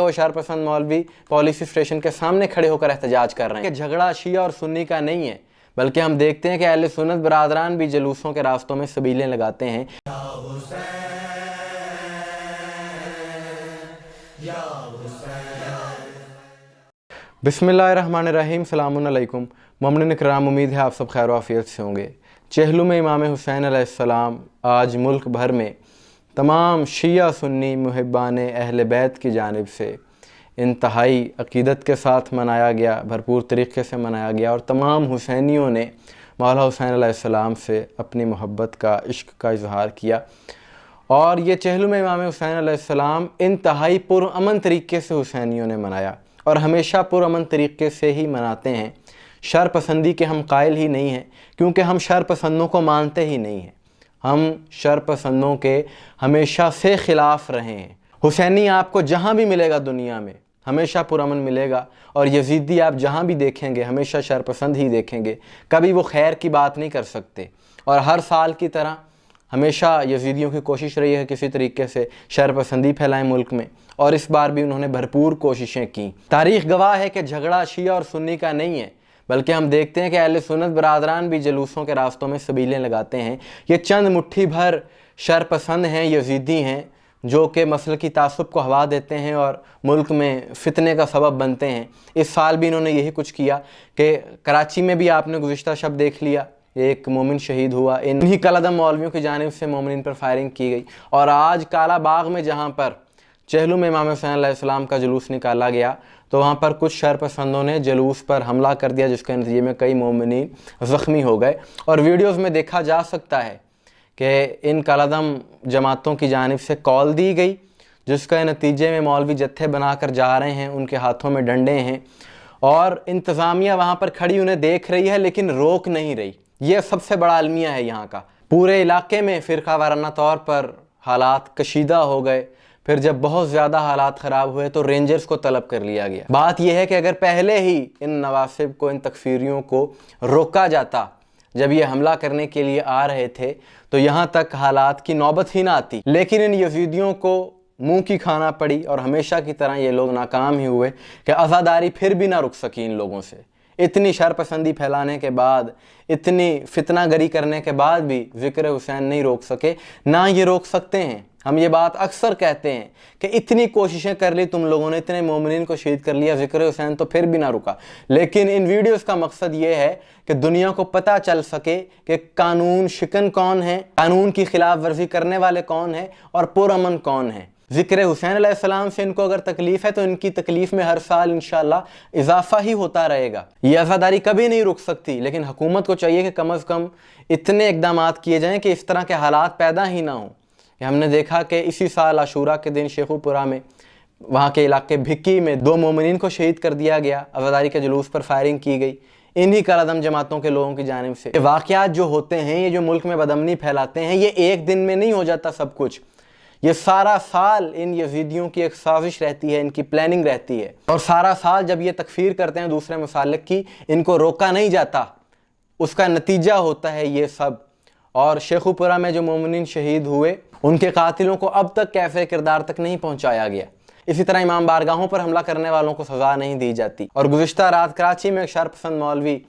वो शरपसंद मौलवी policy station के सामने खड़े होकर एहतजाज कर रहे हैं कि झगड़ा शिया और सुन्नी का नहीं है, बल्कि हम देखते हैं कि अहले सुन्नत बरादरान भी जुलूसों के रास्तों में सबीलें लगाते हैं। बिस्मिल्लाहिर्रहमानिर्रहीम, सलामुन अलैकुम। मोमिन इकराम, उम्मीद है आप सब खैर आफियत से होंगे। चेहलुम इमाम हुसैन अलैहिस्सलाम आज मुल्क भर में तमाम शिया सुन्नी मुहिब्बान अहले बैत की जानिब से इंतहाई अक़ीदत के साथ मनाया गया, भरपूर तरीक़े से मनाया गया, और तमाम हुसैनियों ने मौला हुसैन अलैहिस्सलाम से अपनी मोहब्बत का, इश्क का इजहार किया। और ये चेहलुम इमाम हुसैन अलैहिस्सलाम इंतहाई पुरअमन तरीक़े से हुसैनियों ने मनाया और हमेशा पुरअमन तरीक़े से ही मनाते हैं। शर पसंदी के हम कायल ही नहीं हैं, क्योंकि हम शर पसंदों को मानते ही नहीं हैं। हम शर पसंदों के हमेशा से ख़िलाफ़ रहे हैं। हुसैनी आपको जहाँ भी मिलेगा दुनिया में हमेशा पुरअमन मिलेगा, और यजीदी आप जहाँ भी देखेंगे हमेशा शर पसंद ही देखेंगे। कभी वो खैर की बात नहीं कर सकते। और हर साल की तरह हमेशा यजीदियों की कोशिश रही है किसी तरीके से शर पसंदी फैलाएं मुल्क में, और इस बार भी उन्होंने भरपूर कोशिशें की। तारीख़ गवाह है कि झगड़ा शिया और सुन्नी का नहीं है, बल्कि हम देखते हैं कि अहले सुन्नत बरादरान भी जुलूसों के रास्तों में सबीलें लगाते हैं। ये चंद मुट्ठी भर शर पसंद हैं, यजीदी हैं, जो कि मसल की तासुब को हवा देते हैं और मुल्क में फितने का सबब बनते हैं। इस साल भी इन्होंने यही कुछ किया कि कराची में भी आपने गुज़िश्ता शब देख लिया, एक मोमिन शहीद हुआ। इन्हीं कलअदम मौलवियों की जानिब से मोमिन पर फायरिंग की गई। और आज काला बाग में जहाँ पर चेहलुम इमाम हुसैन अलैहिस्सलाम का जुलूस निकाला गया, तो वहाँ पर कुछ शर पसंदों ने जुलूस पर हमला कर दिया, जिसके नतीजे में कई मोमिनीन ज़ख्मी हो गए। और वीडियोज़ में देखा जा सकता है कि इन कलअदम जमातों की जानिब से कॉल दी गई, जिसके नतीजे में मौलवी जत्थे बनाकर जा रहे हैं, उनके हाथों में डंडे हैं, और इंतज़ामिया वहाँ पर खड़ी उन्हें देख रही है लेकिन रोक नहीं रही। ये सबसे बड़ा अलमिया है यहाँ का। पूरे इलाके में फ़िरका वाराना तौर पर हालात कशीदा हो गए। फिर जब बहुत ज़्यादा हालात ख़राब हुए तो रेंजर्स को तलब कर लिया गया। बात यह है कि अगर पहले ही इन नवासिब को, इन तकफीरियों को रोका जाता जब ये हमला करने के लिए आ रहे थे, तो यहाँ तक हालात की नौबत ही ना आती। लेकिन इन यजीदियों को मुंह की खाना पड़ी, और हमेशा की तरह ये लोग नाकाम ही हुए कि आज़ादारी फिर भी ना रुक सकी इन लोगों से। इतनी शर पसंदी फैलाने के बाद, इतनी फितना गरी करने के बाद भी ज़िक्र हुसैन नहीं रोक सके, ना ये रोक सकते हैं। हम ये बात अक्सर कहते हैं कि इतनी कोशिशें कर ली तुम लोगों ने, इतने मोमिनीन को शहीद कर लिया, ज़िक्र हुसैन तो फिर भी ना रुका। लेकिन इन वीडियोस का मकसद ये है कि दुनिया को पता चल सके कि कानून शिकन कौन है, कानून की खिलाफ वर्जी करने वाले कौन है, और पुरअमन कौन है। ज़िक्र हुसैन अलैहिस्सलाम से इनको अगर तकलीफ़ है तो इनकी तकलीफ़ में हर साल इंशाअल्लाह इजाफा ही होता रहेगा। ये आज़ादारी कभी नहीं रुक सकती। लेकिन हुकूमत को चाहिए कि कम अज़ कम इतने इक़दामात किए जाएँ कि इस तरह के हालात पैदा ही ना हों। हमने देखा कि इसी साल आशूरा के दिन शेखुपुरा में, वहाँ के इलाके भिक्की में 2 मोमिनीन को शहीद कर दिया गया। आज़ादारी के जुलूस पर फायरिंग की गई इन्हीं कलअदम जमातों के लोगों की जानिब से। वाक़यात जो होते हैं, ये जो मुल्क में बदअमनी फैलाते हैं, ये एक दिन में नहीं हो जाता सब कुछ। ये सारा साल इन यजीदियों की एक साजिश रहती है, इनकी प्लानिंग रहती है, और सारा साल जब ये तकफीर करते हैं दूसरे मसालिक की, इनको रोका नहीं जाता। उसका नतीजा होता है ये सब। और शेखुपुरा में जो मोमिनीन शहीद हुए, उनके कातिलों को अब तक कैफ़े किरदार तक नहीं पहुंचाया गया। इसी तरह इमाम बारगाहों पर हमला करने वालों को सज़ा नहीं दी जाती। और गुज़िश्ता रात कराची में एक शर पसंद मौलवी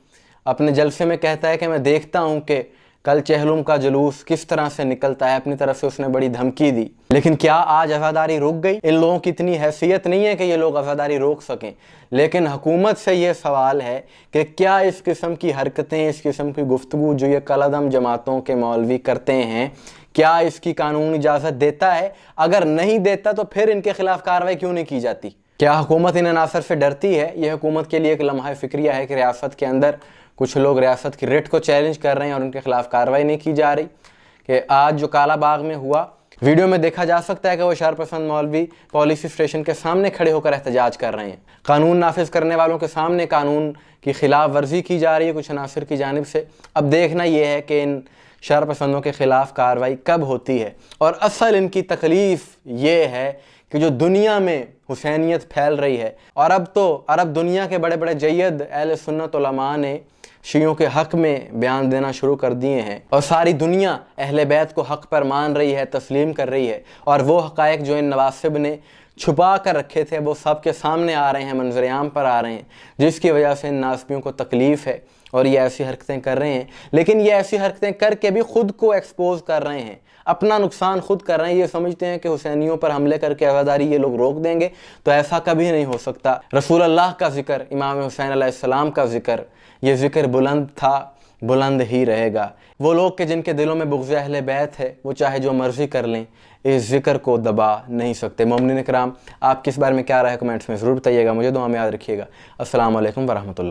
अपने जलसे में कहता है कि मैं देखता हूँ कि कल चेहलुम का जुलूस किस तरह से निकलता है। अपनी तरफ से उसने बड़ी धमकी दी। लेकिन क्या आज आज़ादारी रुक गई? इन लोगों की इतनी हैसियत नहीं है कि ये लोग आज़ादारी रोक सकें। लेकिन हुकूमत से ये सवाल है कि क्या इस किस्म की हरकतें, इस किस्म की गुफ्तगू जो ये कलअदम जमातों के मौलवी करते हैं, क्या इसकी कानून इजाज़त देता है? अगर नहीं देता तो फिर इनके खिलाफ कार्रवाई क्यों नहीं की जाती? क्या हुकूमत इन अनासर से डरती है? यह हुकूमत के लिए एक लम्हा फ़िक्रिया है कि रियासत के अंदर कुछ लोग रियासत की रेट को चैलेंज कर रहे हैं और उनके खिलाफ कार्रवाई नहीं की जा रही। कि आज जो काला बाग में हुआ, वीडियो में देखा जा सकता है कि वो शर पसंद मौलवी पॉलिसी स्टेशन के सामने खड़े होकर एहतजाज कर रहे हैं। कानून नाफिज करने वालों के सामने कानून की खिलाफ वर्जी की जा रही है कुछ अनासर की जानिब से। अब देखना यह है कि इन शर पसंदों के ख़िलाफ़ कार्रवाई कब होती है। और असल इनकी तकलीफ़ ये है कि जो दुनिया में हुसैनियत फैल रही है, और अब तो अरब दुनिया के बड़े बड़े जय्यद अहले सुन्नत उलमा ने शियों के हक़ में बयान देना शुरू कर दिए हैं, और सारी दुनिया अहले बैत को हक़ पर मान रही है, तस्लीम कर रही है। और वो हक़ाइक़ जो इन नवासिब ने چھپا کر رکھے تھے وہ سب کے سامنے آ رہے ہیں، منظر عام پر آ رہے ہیں، جس کی وجہ سے ان ناسبیوں کو تکلیف ہے اور یہ ایسی حرکتیں کر رہے ہیں۔ لیکن یہ ایسی حرکتیں کر کے بھی خود کو ایکسپوز کر رہے ہیں، اپنا نقصان خود کر رہے ہیں۔ یہ سمجھتے ہیں کہ حسینیوں پر حملے کر کے عزاداری یہ لوگ روک دیں گے، تو ایسا کبھی نہیں ہو سکتا۔ رسول اللہ کا ذکر، امام حسین علیہ السلام کا ذکر، یہ ذکر بلند تھا، بلند ہی رہے گا۔ وہ لوگ کہ جن کے دلوں میں بغض اہل بیت ہے، وہ چاہے جو مرضی کر لیں، اس ذکر کو دبا نہیں سکتے۔ مومنین کرام، آپ کس بارے میں کیا رائے ہے کمنٹس میں ضرور بتائیے گا، مجھے دعا میں یاد رکھیے گا۔ السلام علیکم ورحمۃ اللہ۔